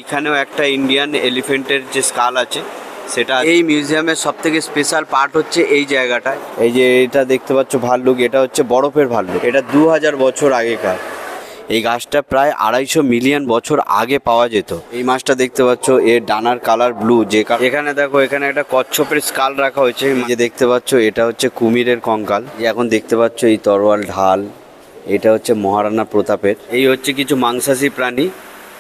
এখানেও একটা ইন্ডিয়ান এলিফেন্টের যে স্কাল আছে সেটা এই মিউজিয়ামের সবথেকে স্পেশাল পার্ট হচ্ছে এই জায়গাটায়। এই যে এটা দেখতে পাচ্ছ ভাল্লুক, এটা হচ্ছে বরফের ভাল্লুক। এটা 2000 বছর আগেকার। এই গাছটা প্রায় 250 মিলিয়ন বছর আগে পাওয়া যেত। এই মাছটা দেখতে পাচ্ছ, এর ডানার কালার ব্লু। যে এখানে দেখো, এখানে একটা কচ্ছপের স্কাল রাখা হয়েছে। যে দেখতে পাচ্ছ এটা হচ্ছে কুমিরের কঙ্কাল। যে এখন দেখতে পাচ্ছ এই তরোয়াল ঢাল, এটা হচ্ছে মহারানা প্রতাপের। এই হচ্ছে কিছু মাংসাশী প্রাণী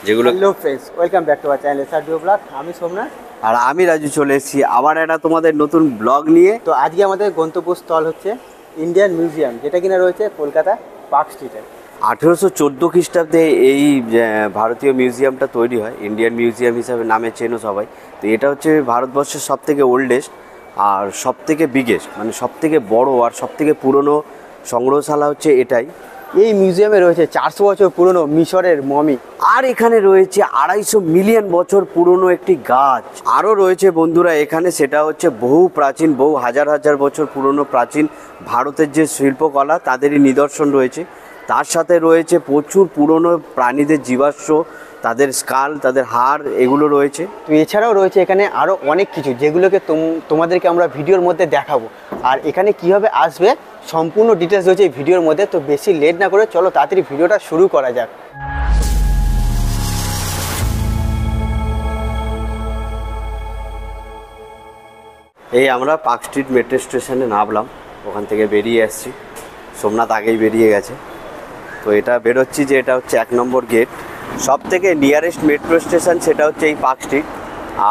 যেগুলো। Hello friends, welcome back to our channel SRDO blog. আমি সোমনাথ আর আমি রাজু চলে এসেছি আবার একটা তোমাদের নতুন ব্লগ নিয়ে। তো আজকে আমাদের গন্তব্যস্থল হচ্ছে ইন্ডিয়ান মিউজিয়াম, যেটা কিনা রয়েছে কলকাতা পার্ক স্ট্রিটে। 1814 খ্রিস্টাব্দে এই ভারতীয় মিউজিয়ামটা তৈরি হয়। ইন্ডিয়ান মিউজিয়াম হিসাবে নামে চেনো সবাই। তো এটা হচ্ছে ভারতবর্ষের সবথেকে ওল্ডেস্ট আর সবথেকে বিগেস্ট, মানে সবথেকে বড় আর সবথেকে পুরনো সংগ্রহশালা হচ্ছে এটাই। এই মিউজিয়ামে রয়েছে 400 বছর পুরনো মিশরের মমি, আর এখানে রয়েছে 250 মিলিয়ন বছর পুরনো একটি গাছ। আরও রয়েছে বন্ধুরা এখানে, সেটা হচ্ছে বহু প্রাচীন, বহু হাজার হাজার বছর পুরনো প্রাচীন ভারতের যে শিল্পকলা তাদেরই নিদর্শন রয়েছে। তার সাথে রয়েছে প্রচুর পুরনো প্রাণীদের জীবাশ্ম, তাদের স্কাল, তাদের হাড়, এগুলো রয়েছে। তো এছাড়াও রয়েছে এখানে আরও অনেক কিছু, যেগুলোকে তোমাদেরকে আমরা ভিডিওর মধ্যে দেখাবো। আর এখানে কীভাবে আসবে সম্পূর্ণ ডিটেলস রয়েছে এই ভিডিওর মধ্যে। তো বেশি লেট না করে চলো তাড়াতাড়ি ভিডিওটা শুরু করা যাক। এই আমরা পার্ক স্ট্রিট মেট্রো স্টেশনে নামলাম, ওখান থেকে বেরিয়ে আসছি। সোমনাথ আগেই বেরিয়ে গেছে। তো এটা বেরোচ্ছি যে এটা হচ্ছে 1 নম্বর গেট। সব থেকে নিয়ারেস্ট মেট্রো স্টেশন সেটা হচ্ছে এই পার্ক স্ট্রিট।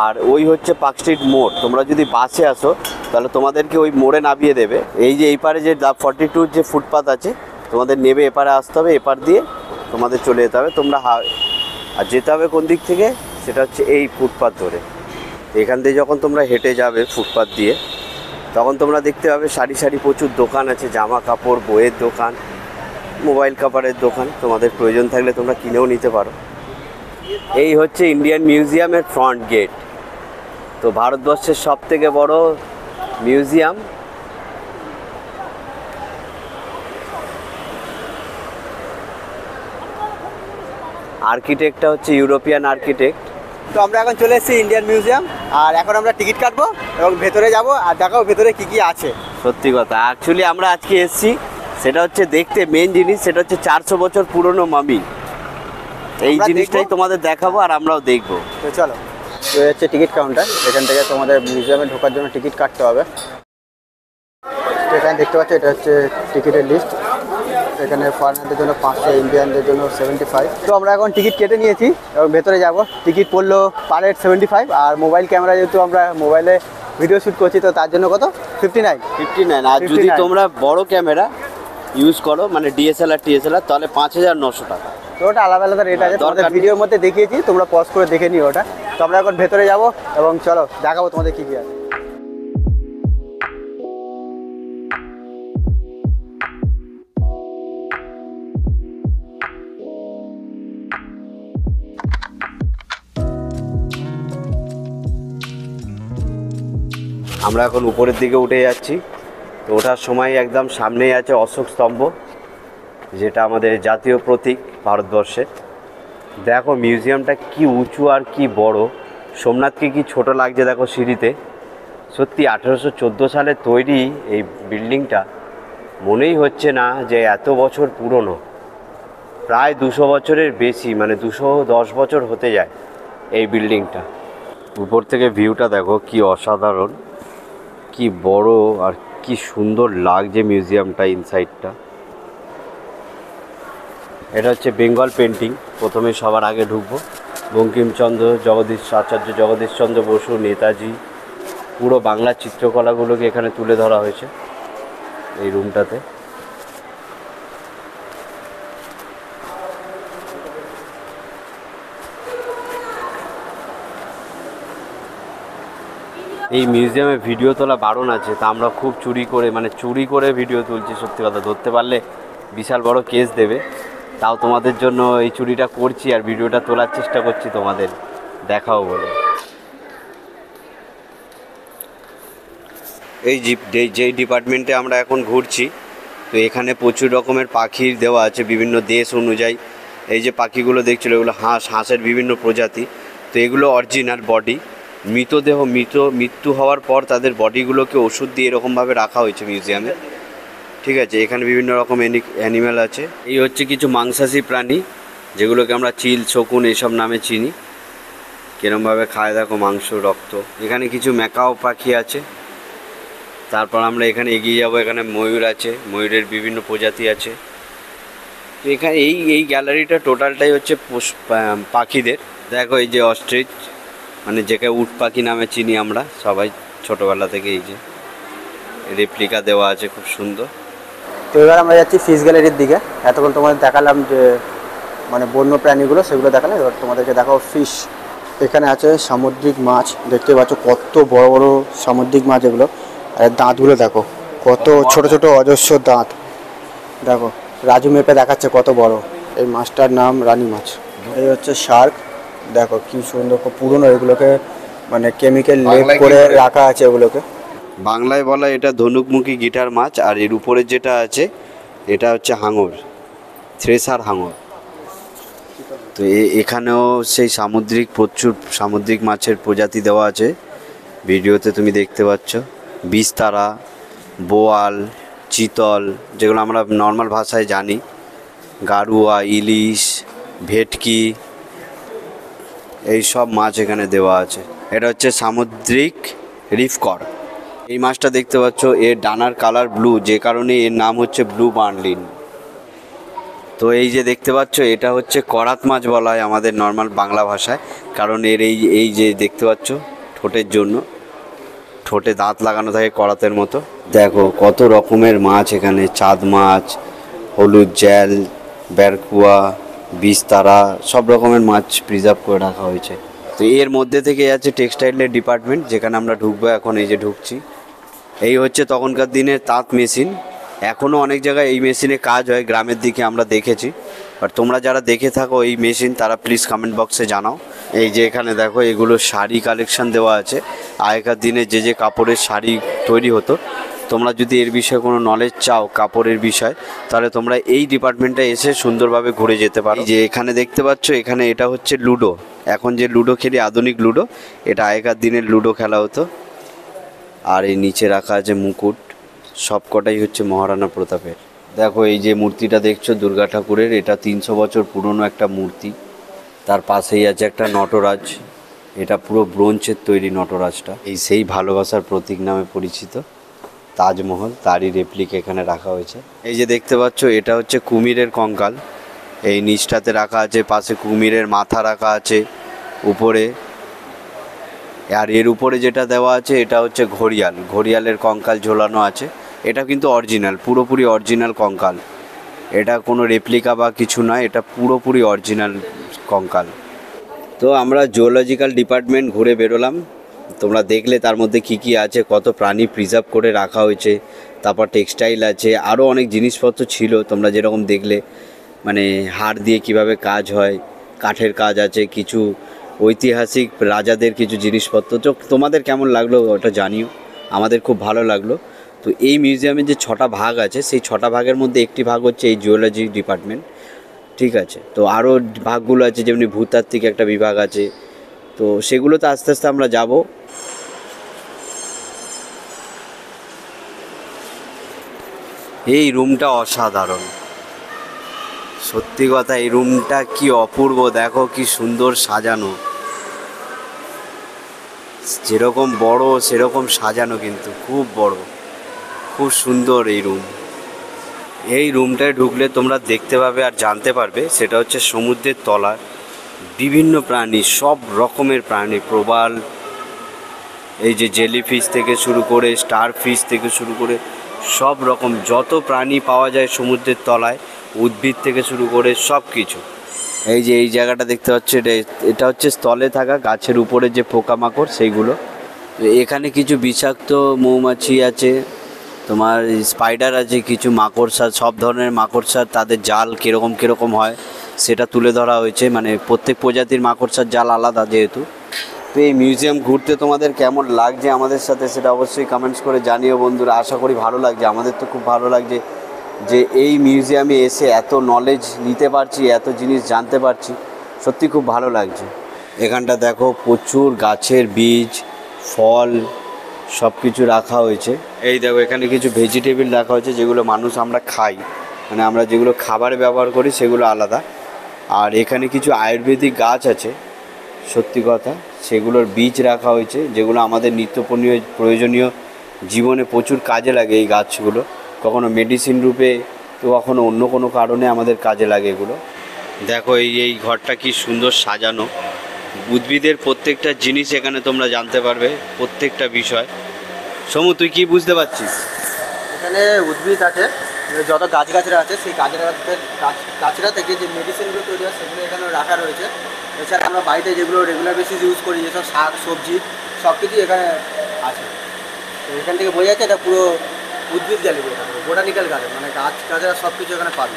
আর ওই হচ্ছে পার্ক স্ট্রিট মোড়। তোমরা যদি বাসে আসো তাহলে তোমাদেরকে ওই মোড়ে নামিয়ে দেবে। এই যে এই পারে যে 42 যে ফুটপাথ আছে, তোমাদের নেবে এপারে আসতে হবে, এপার দিয়ে তোমাদের চলে যেতে হবে। তোমরা আর যেতে হবে কোন দিক থেকে, সেটা হচ্ছে এই ফুটপাথ ধরে। এখান থেকে যখন তোমরা হেঁটে যাবে ফুটপাথ দিয়ে, তখন তোমরা দেখতে পাবে সারি সারি প্রচুর দোকান আছে, জামা কাপড়, বইয়ের দোকান, মোবাইল কভারের দোকান। তোমাদের প্রয়োজন থাকলে তোমরা কিনেও নিতে পারো। এই হচ্ছে ইন্ডিয়ান মিউজিয়ামের ফ্রন্ট গেট। তো ভারতবর্ষের সব থেকে বড় মিউজিয়াম। আর্কিটেক্টটা হচ্ছে ইউরোপিয়ান আর্কিটেক্ট। তো আমরা এখন চলে এসেছি ইন্ডিয়ান মিউজিয়াম, আর এখন আমরা টিকিট কাটবো এবং ভেতরে যাব আর দেখাবো ভেতরে কী কী আছে। সত্যি কথা, অ্যাকচুয়ালি আমরা আজকে এসেছি সেটা হচ্ছে দেখতে, মেন জিনিস সেটা হচ্ছে 400 বছর পুরনো মামি। এই জিনিসটাই তোমাদের দেখাবো আর আমরাও দেখবো। তো চলো, তো হচ্ছে টিকিট কাউন্টার। এখান থেকে তোমাদের মিউজিয়ামে ঢোকার জন্য টিকিট কাটতে হবে। তো এখানে দেখতে পাচ্ছ এটা হচ্ছে টিকিটের লিস্ট। এখানে ফরেনারদের জন্য 500, ইন্ডিয়ানদের জন্য 75। তো আমরা এখন টিকিট কেটে নিয়েছি এবং ভেতরে যাব। টিকিট পড়লো পার হেড 75। আর মোবাইল ক্যামেরা, যেহেতু আমরা মোবাইলে ভিডিও শ্যুট করছি, তো তার জন্য কত 59। আর যদি তোমরা বড় ক্যামেরা ইউজ করো, মানে ডিএসএলআর, তাহলে 5900 টাকা। তো ওটা আলাদা আলাদা রেট আছে, তোমাদের ভিডিওর মধ্যে দেখিয়েছি, তোমরা পজ করে দেখে নিও ওটা। তো আমরা এখন ভেতরে যাব এবং চলো দেখাবো তোমাদের কী কী আছে। আমরা এখন উপরের দিকে উঠে যাচ্ছি। তো ওঠার সময় একদম সামনেই আছে অশোক স্তম্ভ, যেটা আমাদের জাতীয় প্রতীক ভারতবর্ষের। দেখো মিউজিয়ামটা কি উঁচু আর কি বড়। সোমনাথকে কি ছোট লাগছে দেখো সিঁড়িতে। সত্যি 1814 সালে তৈরি এই বিল্ডিংটা, মনেই হচ্ছে না যে এত বছর পুরনো। প্রায় 200 বছরের বেশি, মানে 210 বছর হতে যায় এই বিল্ডিংটা। উপর থেকে ভিউটা দেখো কি অসাধারণ, কি বড় আর কি সুন্দর লাগছে মিউজিয়ামটা ইনসাইডটা। এটা হচ্ছে বেঙ্গল পেন্টিং। প্রথমে সবার আগে ঢুকবো, বঙ্কিমচন্দ্র, আচার্য জগদীশচন্দ্র বসু, নেতাজি, পুরো বাংলা চিত্রকলাগুলোকে এখানে তুলে ধরা হয়েছে এই রুমটাতে। এই মিউজিয়ামে ভিডিও তোলা বারণ আছে, তা আমরা খুব চুরি করে ভিডিও তুলছি। সত্যি কথা, ধরতে পারলে বিশাল বড় কেস দেবে। তাও তোমাদের জন্য এই চুরিটা করছি আর ভিডিওটা তোলার চেষ্টা করছি তোমাদের দেখাও বলে। এই যেই ডিপার্টমেন্টে আমরা এখন ঘুরছি, তো এখানে প্রচুর রকমের পাখির দেওয়া আছে বিভিন্ন দেশ অনুযায়ী। এই যে পাখিগুলো দেখছিল, এগুলো হাঁসের বিভিন্ন প্রজাতি। তো এগুলো অরিজিনাল বডি, মৃতদেহ মৃত্যু হওয়ার পর তাদের বডিগুলোকে ওষুধ দিয়ে এরকমভাবে রাখা হয়েছে মিউজিয়ামে। ঠিক আছে, এখানে বিভিন্ন রকম অ্যানিম্যাল আছে। এই হচ্ছে কিছু মাংসাশী প্রাণী, যেগুলোকে আমরা চিল, শকুন এইসব নামে চিনি। কিরমভাবে খায় দেখো, মাংস, রক্ত। এখানে কিছু ম্যাকাও পাখি আছে। তারপর আমরা এখানে এগিয়ে যাব, এখানে ময়ূর আছে, ময়ূরের বিভিন্ন প্রজাতি আছে। তো এখানে এই গ্যালারিটা টোটালটাই হচ্ছে পাখিদের। দেখো এই যে অস্ট্রিচ, মানে যেকে উট পাখি নামে চিনি আমরা সবাই ছোটোবেলা থেকে। এই যে রেপ্লিকা দেওয়া আছে, খুব সুন্দর। তো এবার আমরা যাচ্ছি ফিশ গ্যালারির দিকে। এতক্ষণ তোমাদের দেখালাম যে মানে বন্য প্রাণীগুলো, সেগুলো দেখালাম। এবার তোমাদেরকে দেখাও ফিশ। এখানে আছে সামুদ্রিক মাছ, দেখতে পাচ্ছ কত বড় বড় সামুদ্রিক মাছ এগুলো। আর দাঁতগুলো দেখো, কত ছোট ছোট অজস্র দাঁত। দেখো রাজু মেপে দেখাচ্ছে কত বড়। এই মাছটার নাম রানী মাছ। এই হচ্ছে শার্ক, দেখো কি সুন্দর, পুরনো। এগুলোকে মানে কেমিক্যাল লেপ করে রাখা আছে এগুলোকে। বাংলায় বলা এটা ধনুকমুখী গিটার মাছ। আর এর উপরে যেটা আছে এটা হচ্ছে হাঙর, থ্রেসার হাঙর। তো এখানেও সেই প্রচুর সামুদ্রিক মাছের প্রজাতি দেওয়া আছে, ভিডিওতে তুমি দেখতে পাচ্ছ। বিস্তারা, বোয়াল, চিতল, যেগুলো আমরা নর্মাল ভাষায় জানি, গাড়ুয়া, ইলিশ, ভেটকি, এই সব মাছ এখানে দেওয়া আছে। এটা হচ্ছে সামুদ্রিক রিফকর। এই মাছটা দেখতে পাচ্ছ, এর ডানার কালার ব্লু, যে কারণে এর নাম হচ্ছে ব্লু মার্লিন। তো এই যে দেখতে পাচ্ছ, এটা হচ্ছে করাত মাছ বলা হয় আমাদের নর্মাল বাংলা ভাষায়, কারণ এর এই যে দেখতে পাচ্ছ ঠোঁটের জন্য, ঠোঁটে দাঁত লাগানো থাকে করাতের মতো। দেখো কত রকমের মাছ এখানে, চাঁদ মাছ, হলুদ জ্যাল, ব্যারকুয়া, বিস্তারা, সব রকমের মাছ প্রিজার্ভ করে রাখা হয়েছে। তো এর মধ্যে থেকে আছে টেক্সটাইলের ডিপার্টমেন্ট, যেখানে আমরা ঢুকবো এখন। এই যে ঢুকছি, এই হচ্ছে তখনকার দিনের তাঁত মেশিন। এখনও অনেক জায়গায় এই মেশিনে কাজ হয়, গ্রামের দিকে আমরা দেখেছি। আর তোমরা যারা দেখে থাকো এই মেশিন, তারা প্লিজ কমেন্ট বক্সে জানাও। এই যে এখানে দেখো, এগুলো শাড়ি কালেকশন দেওয়া আছে। আগেকার দিনে যে কাপড়ের শাড়ি তৈরি হতো, তোমরা যদি এর বিষয়ে কোনো নলেজ চাও কাপড়ের বিষয়, তাহলে তোমরা এই ডিপার্টমেন্টে এসে সুন্দরভাবে ঘুরে যেতে পারো। যে এখানে দেখতে পাচ্ছ, এখানে এটা হচ্ছে লুডো। এখন যে লুডো খেলি, আধুনিক লুডো, এটা আগেকার দিনের লুডো খেলা হতো। আর এই নিচে রাখা আছে মুকুট, সবকটাই হচ্ছে মহারানা প্রতাপের। দেখো এই যে মূর্তিটা দেখছো দুর্গা ঠাকুরের, এটা 300 বছর পুরনো একটা মূর্তি। তার পাশেই আছে একটা নটরাজ, এটা পুরো ব্রোঞ্জের তৈরি নটরাজটা। এই সেই ভালোবাসার প্রতীক নামে পরিচিত তাজমহল, তারই রেপ্লিক এখানে রাখা হয়েছে। এই যে দেখতে পাচ্ছ, এটা হচ্ছে কুমিরের কঙ্কাল, এই নিচটাতে রাখা আছে। পাশে কুমিরের মাথা রাখা আছে উপরে। আর এর উপরে যেটা দেওয়া আছে, এটা হচ্ছে ঘড়িয়ালের কঙ্কাল ঝোলানো আছে। এটা কিন্তু অরিজিনাল, পুরোপুরি অরিজিনাল কঙ্কাল। এটা কোনো রেপ্লিকা বা কিছু নয়, এটা পুরোপুরি অরিজিনাল কঙ্কাল। তো আমরা জুওলজিক্যাল ডিপার্টমেন্ট ঘুরে বেরোলাম। তোমরা দেখলে তার মধ্যে কি কি আছে, কত প্রাণী প্রিজার্ভ করে রাখা হয়েছে। তারপর টেক্সটাইল আছে, আরও অনেক জিনিসপত্র ছিল তোমরা যেরকম দেখলে, মানে হাড় দিয়ে কিভাবে কাজ হয়, কাঠের কাজ আছে, কিছু ঐতিহাসিক রাজাদের কিছু জিনিসপত্র। তো তোমাদের কেমন লাগলো ওটা জানিও, আমাদের খুব ভালো লাগলো। তো এই মিউজিয়ামে যে 6টা ভাগ আছে, সেই 6টা ভাগের মধ্যে একটি ভাগ হচ্ছে এই জুওলজি ডিপার্টমেন্ট। ঠিক আছে, তো আরও ভাগগুলো আছে, যেমনি ভূতাত্ত্বিক একটা বিভাগ আছে। তো সেগুলোতে আস্তে আস্তে আমরা যাব। এই রুমটা অসাধারণ, সত্যি কথা। এই রুমটা কি অপূর্ব, দেখো কি সুন্দর সাজানো, যেরকম বড় সেরকম সাজানো, কিন্তু খুব বড়, খুব সুন্দর এই রুম। এই রুমটায় ঢুকলে তোমরা দেখতে পাবে আর জানতে পারবে, সেটা হচ্ছে সমুদ্রের তলার বিভিন্ন প্রাণী, সব রকমের প্রাণী, প্রবাল, এই যে জেলিফিশ থেকে শুরু করে, স্টার ফিশ থেকে শুরু করে সব রকম যত প্রাণী পাওয়া যায় সমুদ্রের তলায়, উদ্ভিদ থেকে শুরু করে সব কিছু। এই যে এই জায়গাটা দেখতে পাচ্ছ, এটা হচ্ছে স্থলে থাকা গাছের উপরে যে পোকামাকড়, সেইগুলো। এখানে কিছু বিষাক্ত মৌমাছি আছে, তোমার স্পাইডার আছে, কিছু মাকড়সা, সব ধরনের মাকড়সা, তাদের জাল কীরকম কীরকম হয় সেটা তুলে ধরা হয়েছে। মানে প্রত্যেক প্রজাতির মাকড়সার জাল আলাদা যেহেতু। তো এই মিউজিয়াম ঘুরতে তোমাদের কেমন লাগছে আমাদের সাথে, সেটা অবশ্যই কমেন্টস করে জানিও বন্ধুরা। আশা করি ভালো লাগছে, আমাদের তো খুব ভালো লাগছে যে এই মিউজিয়ামে এসে এত নলেজ নিতে পারছি, এত জিনিস জানতে পারছি, সত্যি খুব ভালো লাগছে। এখানটা দেখো প্রচুর গাছের বীজ, ফল সব কিছু রাখা হয়েছে। এই দেখো এখানে কিছু ভেজিটেবল রাখা হয়েছে যেগুলো মানুষ আমরা খাই, মানে আমরা যেগুলো খাবারে ব্যবহার করি সেগুলো আলাদা। আর এখানে কিছু আয়ুর্বেদিক গাছ আছে, সত্যি কথা, সেগুলোর বীজ রাখা হয়েছে যেগুলো আমাদের নিত্য প্রয়োজনীয় জীবনে প্রচুর কাজে লাগে। এই গাছগুলো কখনো মেডিসিন রূপে, তো কখনো অন্য কোনো কারণে আমাদের কাজে লাগে এগুলো। দেখো এই ঘরটা কি সুন্দর সাজানো, উদ্ভিদের প্রত্যেকটা জিনিস এখানে তোমরা জানতে পারবে, প্রত্যেকটা বিষয়। সমু, তুই কি বুঝতে পারছিস? এখানে উদ্ভিদ আছে, যত গাছগাছরা আছে সেই গাছরা থেকে যে মেডিসিনগুলো তৈরি হয় সেগুলো এখানে রাখা রয়েছে। এছাড়া আমরা বাড়িতে যেগুলো রেগুলার বেসিস ইউজ করি, যেসব শাক সবজি সব কিছুই এখানে আছে। তো এখান থেকে বোঝা যাচ্ছে এটা পুরো উদ্ভিদ গ্যালারি, বোটানিক্যাল গার্ডেন, মানে গাছগাছরা সব কিছু এখানে পাবে।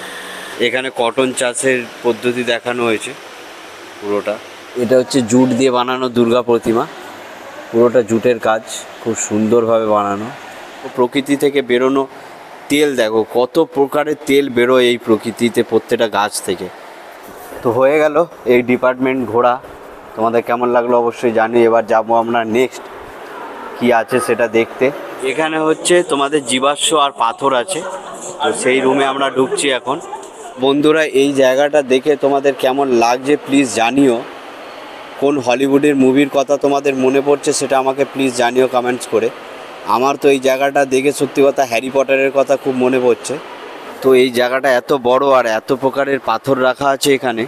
এখানে কটন চাষের পদ্ধতি দেখানো হয়েছে পুরোটা। এটা হচ্ছে জুট দিয়ে বানানো দুর্গা প্রতিমা, পুরোটা জুটের কাজ, খুব সুন্দরভাবে বানানো। প্রকৃতি থেকে বেরোনো তেল দেখো, কত প্রকারের তেল বেরোয় এই প্রকৃতিতে প্রত্যেকটা গাছ থেকে। তো হয়ে গেল এই ডিপার্টমেন্ট ঘোরা, তোমাদের কেমন লাগলো অবশ্যই জানি। এবার যাবো আমরা নেক্সট কি আছে সেটা দেখতে। এখানে হচ্ছে তোমাদের জীবাশ্ম আর পাথর আছে, তো সেই রুমে আমরা ঢুকছি এখন। বন্ধুরা, এই জায়গাটা দেখে তোমাদের কেমন লাগছে প্লিজ জানিও। কোন হলিউডের মুভির কথা তোমাদের মনে পড়ছে সেটা আমাকে প্লিজ জানিও কমেন্টস করে। আমার তো এই জায়গাটা দেখে সত্যি কথা হ্যারি পটারের কথা খুব মনে পড়ছে। তো এই জায়গাটা এত বড় আর এত প্রকারের পাথর রাখা আছে এখানে,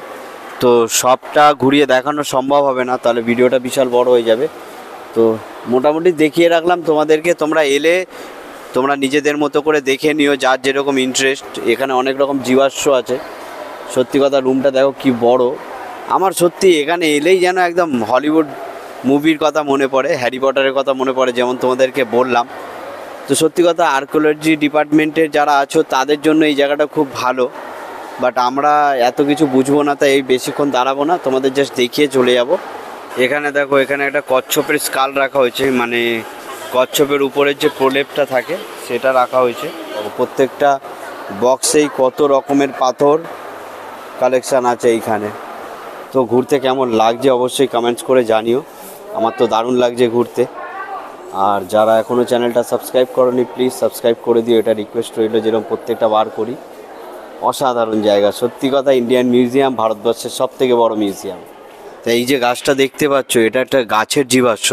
তো সবটা ঘুরিয়ে দেখানো সম্ভব হবে না, তাহলে ভিডিওটা বিশাল বড় হয়ে যাবে। তো মোটামুটি দেখিয়ে রাখলাম তোমাদেরকে, তোমরা এলে তোমরা নিজেদের মতো করে দেখে নিও, যার যেরকম ইন্টারেস্ট। এখানে অনেক রকম জীবাশ্ম আছে, সত্যি কথা রুমটা দেখো কি বড়। আমার সত্যি এখানে এলেই যেন একদম হলিউড মুভির কথা মনে পড়ে, হ্যারি পটারের কথা মনে পড়ে, যেমন তোমাদেরকে বললাম। তো সত্যি কথা আর্কিওলজি ডিপার্টমেন্টের যারা আছো তাদের জন্য এই জায়গাটা খুব ভালো, বাট আমরা এত কিছু বুঝবো না, তাই এই বেশিক্ষণ দাঁড়াবো না, তোমাদের জাস্ট দেখিয়ে চলে যাব। এখানে দেখো এখানে একটা কচ্ছপের স্কাল রাখা হয়েছে, মানে কচ্ছপের উপরের যে প্রলেপটা থাকে সেটা রাখা হয়েছে। প্রত্যেকটা বক্সেই কত রকমের পাথর কালেকশান আছে এইখানে। তো ঘুরতে কেমন লাগছে অবশ্যই কমেন্টস করে জানিও। আমার তো দারুণ লাগছে ঘুরতে। আর যারা এখনও চ্যানেলটা সাবস্ক্রাইব করোনি প্লিজ সাবস্ক্রাইব করে দিও, এটা রিকোয়েস্ট রইল, যেরকম প্রত্যেকটা বার করি। অসাধারণ জায়গা, সত্যি কথা ইন্ডিয়ান মিউজিয়াম ভারতবর্ষের সবথেকে বড় মিউজিয়াম। তো এই যে গাছটা দেখতে পাচ্ছ, এটা একটা গাছের জীবাশ্ম,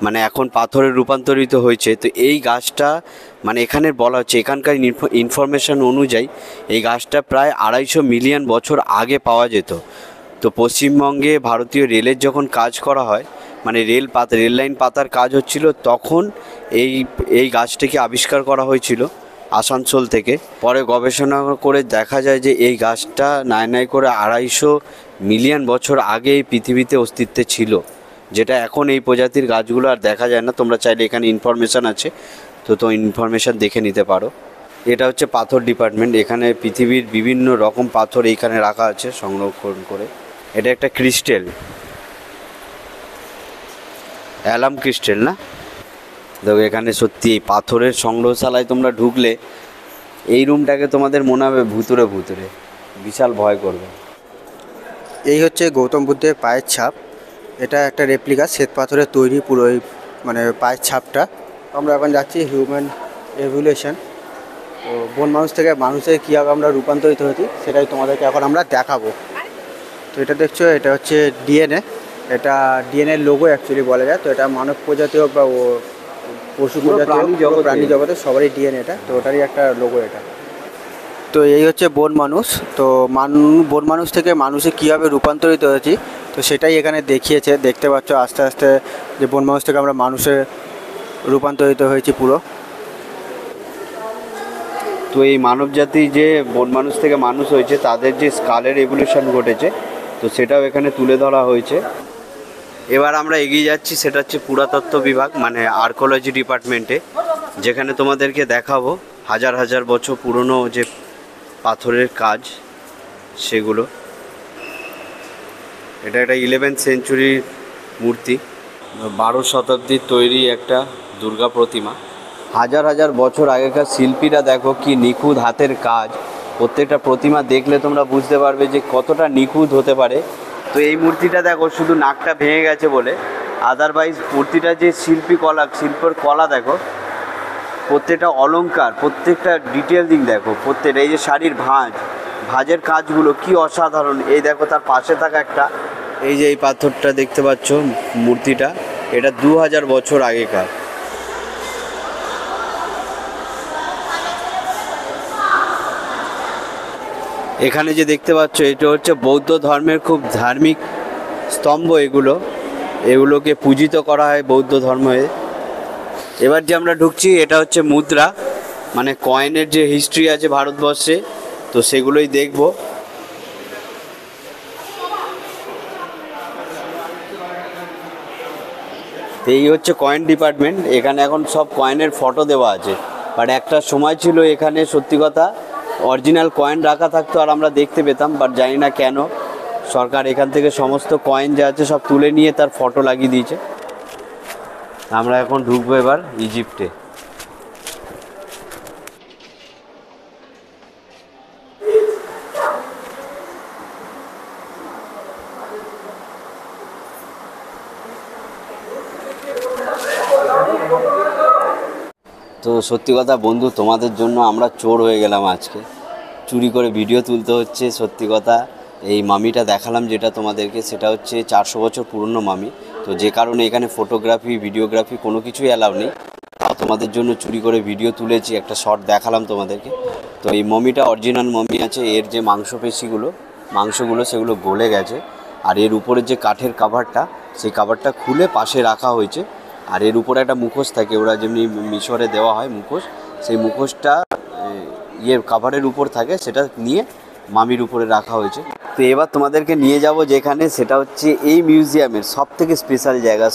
মানে এখন পাথরে রূপান্তরিত হয়েছে। তো এই গাছটা মানে এখানে বলা হচ্ছে, এখানকার ইনফরমেশন অনুযায়ী এই গাছটা প্রায় 250 মিলিয়ন বছর আগে পাওয়া যেত। তো পশ্চিমবঙ্গে ভারতীয় রেলের যখন কাজ করা হয়, মানে রেল লাইন পাতার কাজ হচ্ছিল, তখন এই গাছটিকে আবিষ্কার করা হয়েছিল আসানসোল থেকে। পরে গবেষণা করে দেখা যায় যে এই গাছটা নাই করে 250 মিলিয়ন বছর আগে এই পৃথিবীতে অস্তিত্বে ছিল, যেটা এখন এই প্রজাতির গাছগুলো আর দেখা যায় না। তোমরা চাইলে এখানে ইনফরমেশান আছে, তো ইনফরমেশান দেখে নিতে পারো। এটা হচ্ছে পাথর ডিপার্টমেন্ট, এখানে পৃথিবীর বিভিন্ন রকম পাথর এইখানে রাখা আছে সংরক্ষণ করে। এটা একটা ক্রিস্টেল, অ্যালাম ক্রিস্টেল না? দেখো এখানে সত্যি এই পাথরের সংগ্রহশালায় তোমরা ঢুকলে এই রুমটাকে তোমাদের মনে হবে ভুতুরে ভুতুরে, বিশাল ভয় করবে। এই হচ্ছে গৌতম বুদ্ধের পায়ের ছাপ, এটা একটা রেপ্লিকা শ্বেত পাথরের তৈরি পুরো মানে পায়ের ছাপটা। আমরা এখন যাচ্ছি হিউম্যান এভলিউশন, তো বন মানুষ থেকে মানুষের কীভাবে আমরা রূপান্তরিত হয়েছি সেটাই তোমাদেরকে এখন আমরা দেখাবো। তো এটা দেখছো, এটা হচ্ছে ডিএনএ, এটা ডিএনএর লোগো অ্যাকচুয়ালি বলা যায়। তো এটা মানব প্রজাতি হোক বা পশু প্রজাতি হোক, প্রাণী জগতে সবারই ডিএনএ এটা, তো ওটারই একটা লোগো এটা। তো এই হচ্ছে বন মানুষ, তো বন মানুষ থেকে মানুষে কীভাবে রূপান্তরিত হয়েছি তো সেটাই এখানে দেখিয়েছে। দেখতে পাচ্ছ আস্তে আস্তে যে বন মানুষ থেকে আমরা মানুষে রূপান্তরিত হয়েছি পুরো। তো এই মানব জাতি যে বন মানুষ থেকে মানুষ হয়েছে তাদের যে স্কালের এভলিউশন ঘটেছে, তো সেটাও এখানে তুলে ধরা হয়েছে। এবার আমরা এগিয়ে যাচ্ছি, সেটা হচ্ছে পুরাতত্ত্ব বিভাগ, মানে আর্কিওলজি ডিপার্টমেন্টে, যেখানে তোমাদেরকে দেখাবো হাজার হাজার বছর পুরনো যে পাথরের কাজ সেগুলো। এটা একটা 11th সেঞ্চুরির মূর্তি, 12 শতাব্দীর তৈরি একটা দুর্গা প্রতিমা। হাজার হাজার বছর আগেকার শিল্পীরা দেখো কি নিখুঁত হাতের কাজ। প্রত্যেকটা প্রতিমা দেখলে তোমরা বুঝতে পারবে যে কতটা নিখুঁত হতে পারে তো এই মূর্তিটা দেখো শুধু নাকটা ভেঙে গেছে বলে, আদারওয়াইজ মূর্তিটা যে শিল্পের কলা দেখো, প্রত্যেকটা অলংকার, প্রত্যেকটা ডিটেলিং দেখো, প্রত্যেকটা এই যে শাড়ির ভাঁজের কাজগুলো কি অসাধারণ। এই দেখো তার পাশে থাকা একটা, এই যে এই পাথরটা দেখতে পাচ্ছ মূর্তিটা, এটা 2000 বছর আগেকার। এখানে যে দেখতে পাচ্ছ এটা হচ্ছে বৌদ্ধ ধর্মের খুব ধার্মিক স্তম্ভ, এগুলোকে পূজিত করা হয় বৌদ্ধ ধর্মে। এবার যে আমরা ঢুকছি এটা হচ্ছে মুদ্রা, মানে কয়েনের যে হিস্ট্রি আছে ভারতবর্ষে, তো সেগুলোই দেখব। এই হচ্ছে কয়েন ডিপার্টমেন্ট, এখানে এখন সব কয়েনের ফটো দেওয়া আছে। বাট একটা সময় ছিল এখানে সত্যি কথা অরিজিনাল কয়েন রাখা থাকতো আর আমরা দেখতে পেতাম, বাট জানি না কেন সরকার এখান থেকে সমস্ত কয়েন যা আছে সব তুলে নিয়ে তার ফটো লাগিয়ে দিয়েছে। আমরা এখন ঢুকবো এবার ইজিপ্টে। তো সত্যি কথা বন্ধু, তোমাদের জন্য আমরা চোর হয়ে গেলাম আজকে, চুরি করে ভিডিও তুলতে হচ্ছে। সত্যি কথা, এই মামিটা দেখালাম যেটা তোমাদেরকে, সেটা হচ্ছে 400 বছর পুরনো মামি। তো যে কারণে এখানে ফটোগ্রাফি, ভিডিওগ্রাফি কোনো কিছুই অ্যালাউ নেই। তাও তোমাদের জন্য চুরি করে ভিডিও তুলেছি, একটা শর্ট দেখালাম তোমাদেরকে। তো এই মমিটা অরিজিনাল মমি আছে, এর যে মাংসগুলো সেগুলো গলে গেছে। আর এর উপরে যে কাঠের কাভারটা, সেই কাভারটা খুলে পাশে রাখা হয়েছে। আর এর উপরে একটা মুখোশ থাকে, ওরা যেমনি মিশরে দেওয়া হয় মুখোশ, সেই মুখোশটা কাভারের উপর থাকে, সেটা নিয়ে মামির উপরে রাখা হয়েছে। তো এবার তোমাদেরকে নিয়ে যাব যেখানে, সেটা হচ্ছে এই মিউজিয়ামের সব থেকে স্পেশাল জায়গা,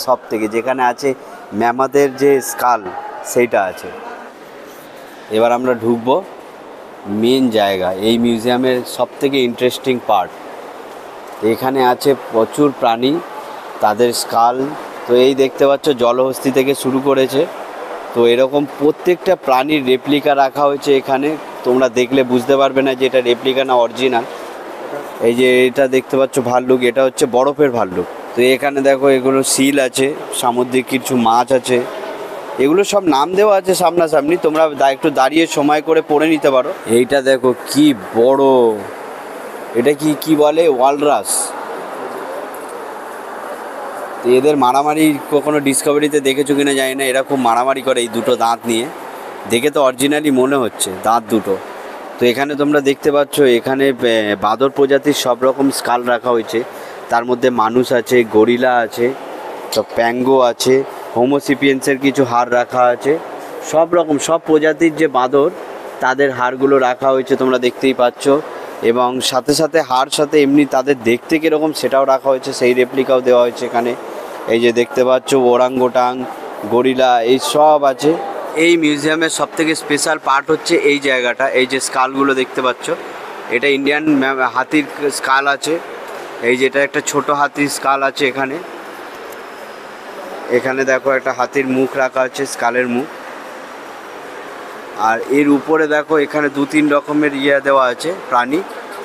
যেখানে আছে ম্যামাদের যে স্কাল সেইটা আছে। এবার আমরা ঢুকবো মেন জায়গা, এই মিউজিয়ামের সব থেকে ইন্টারেস্টিং পার্ট। এখানে আছে প্রচুর প্রাণী, তাদের স্কাল। তো এই দেখতে পাচ্ছ জলহস্তী থেকে শুরু করেছে, তো এরকম প্রত্যেকটা প্রাণীর রেপ্লিকা রাখা হয়েছে এখানে। তোমরা দেখলে বুঝতে পারবে না যে এটা রেপ্লিকা না অরিজিনাল। এই যে এটা দেখতে পাচ্ছ ভাল্লুক, এটা হচ্ছে বরফের ভাল্লুক। তো এখানে দেখো এগুলো সিল আছে, সামুদ্রিক কিছু মাছ আছে, এগুলো সব নাম দেওয়া আছে সামনাসামনি, তোমরা একটু দাঁড়িয়ে সময় করে পড়ে নিতে পারো। এইটা দেখো কি বড়, এটা কি বলে, ওয়ালরাস। তো এদের মারামারি কখনো ডিসকভারিতে দেখেছো কিনা জানি না, এরা খুব মারামারি করে এই দুটো দাঁত নিয়ে, দেখে তো অরিজিনালি মনে হচ্ছে দাঁত দুটো। তো এখানে তোমরা দেখতে পাচ্ছ এখানে বাঁদর প্রজাতির সব রকম স্কাল রাখা হয়েছে, তার মধ্যে মানুষ আছে, গরিলা আছে, তো প্যাঙ্গো আছে, হোমোসিপিয়েন্সের কিছু হাড় রাখা আছে, সব রকম সব প্রজাতির যে বাঁদর তাদের হাড়গুলো রাখা হয়েছে তোমরা দেখতেই পাচ্ছ। এবং সাথে সাথে হাড় সাথে এমনি তাদের দেখতে কীরকম সেটাও রাখা হয়েছে, সেই রেপ্লিকাও দেওয়া হয়েছে এখানে। এই যে দেখতে পাচ্ছ ওরাঙ্গোটাং, গরিলা, এই সব আছে। এই মিউজিয়ামের সবথেকে স্পেশাল পার্ট হচ্ছে এই জায়গাটা, এই যে স্কালগুলো দেখতে পাচ্ছ, এটা ইন্ডিয়ান হাতির স্কাল আছে। এই যেটা একটা ছোট হাতির স্কাল আছে এখানে। এখানে দেখো একটা হাতির মুখ রাখা আছে, স্কালের মুখ। আর এর উপরে দেখো এখানে 2-3 রকমের দেওয়া আছে প্রাণী,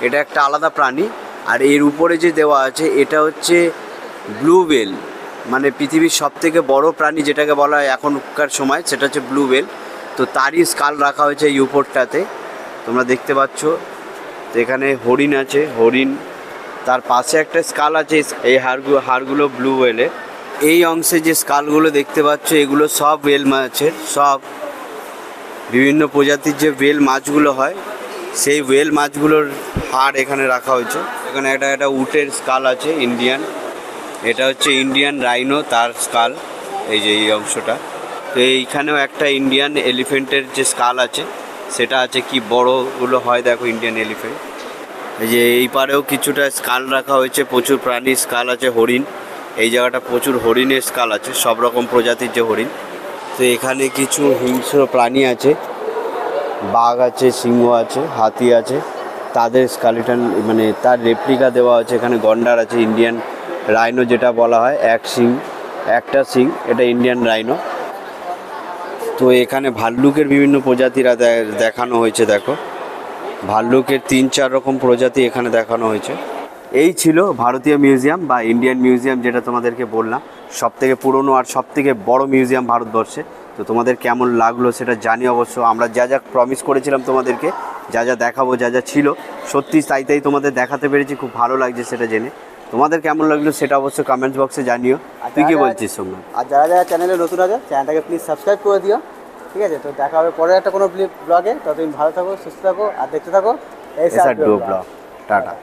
এটা একটা আলাদা প্রাণী। আর এর উপরে যে দেওয়া আছে এটা হচ্ছে ব্লু হোয়েল, মানে পৃথিবীর সবথেকে বড় প্রাণী যেটাকে বলা হয় এখনকার সময়, সেটা হচ্ছে ব্লু হোয়েল। তো তারই স্কাল রাখা হয়েছে এই উপরটাতে, তোমরা দেখতে পাচ্ছ। তো এখানে হরিণ আছে, হরিণ, তার পাশে একটা স্কাল আছে, এই হাড়গুলো ব্লু হোয়েলের। এই অংশে যে স্কালগুলো দেখতে পাচ্ছ এগুলো সব হোয়েল মাছের, সব বিভিন্ন প্রজাতির যে হোয়েল মাছগুলো হয় সেই হোয়েল মাছগুলোর হাড় এখানে রাখা হয়েছে। এখানে একটা উটের স্কাল আছে ইন্ডিয়ান, এটা হচ্ছে ইন্ডিয়ান রাইনো, তার স্কাল, এই যে এই অংশটা। তো এইখানেও একটা ইন্ডিয়ান এলিফেন্টের যে স্কাল আছে সেটা আছে, কি বড়গুলো হয় দেখো ইন্ডিয়ান এলিফেন্ট। এই যে এই পারেও কিছুটা স্কাল রাখা হয়েছে, প্রচুর প্রাণীর স্কাল আছে, হরিণ, এই জায়গাটা প্রচুর হরিণের স্কাল আছে, সব রকম প্রজাতির যে হরিণ। তো এখানে কিছু হিংস্র প্রাণী আছে, বাঘ আছে, সিংহ আছে, হাতি আছে, তাদের স্কালিটান মানে তার রেপ্লিকা দেওয়া আছে। এখানে গন্ডার আছে, ইন্ডিয়ান রাইনো যেটা বলা হয়, একটা সিং, এটা ইন্ডিয়ান রাইনো। তো এখানে ভাল্লুকের বিভিন্ন প্রজাতিরা দেখানো হয়েছে, দেখো ভাল্লুকের 3-4 রকম প্রজাতি এখানে দেখানো হয়েছে। এই ছিল ভারতীয় মিউজিয়াম বা ইন্ডিয়ান মিউজিয়াম, যেটা তোমাদেরকে বললাম সব থেকে পুরনো আর সব থেকে বড় মিউজিয়াম ভারতবর্ষে। তো তোমাদের কেমন লাগলো সেটা জানি অবশ্য। আমরা যা যা প্রমিস করেছিলাম তোমাদেরকে, যা যা দেখাবো, যা যা ছিল সত্যি তাই তাই তোমাদের দেখাতে পেরেছি, খুব ভালো লাগছে সেটা জেনে। তোমাদের কেমন লাগলো সেটা অবশ্যই কমেন্টস বক্সে জানিও। তুই কি বলছিস সোমনাথ? আর যারা যারা চ্যানেলে নতুন আছে চ্যানেলটাকে প্লিজ সাবস্ক্রাইব করে দিও, ঠিক আছে? তো দেখা হবে পরের একটা কোনো ব্লগে। ততদিন ভালো থাকো, সুস্থ থাকো আর দেখতে থাকো এসআর ডুও ব্লগ। টাটা।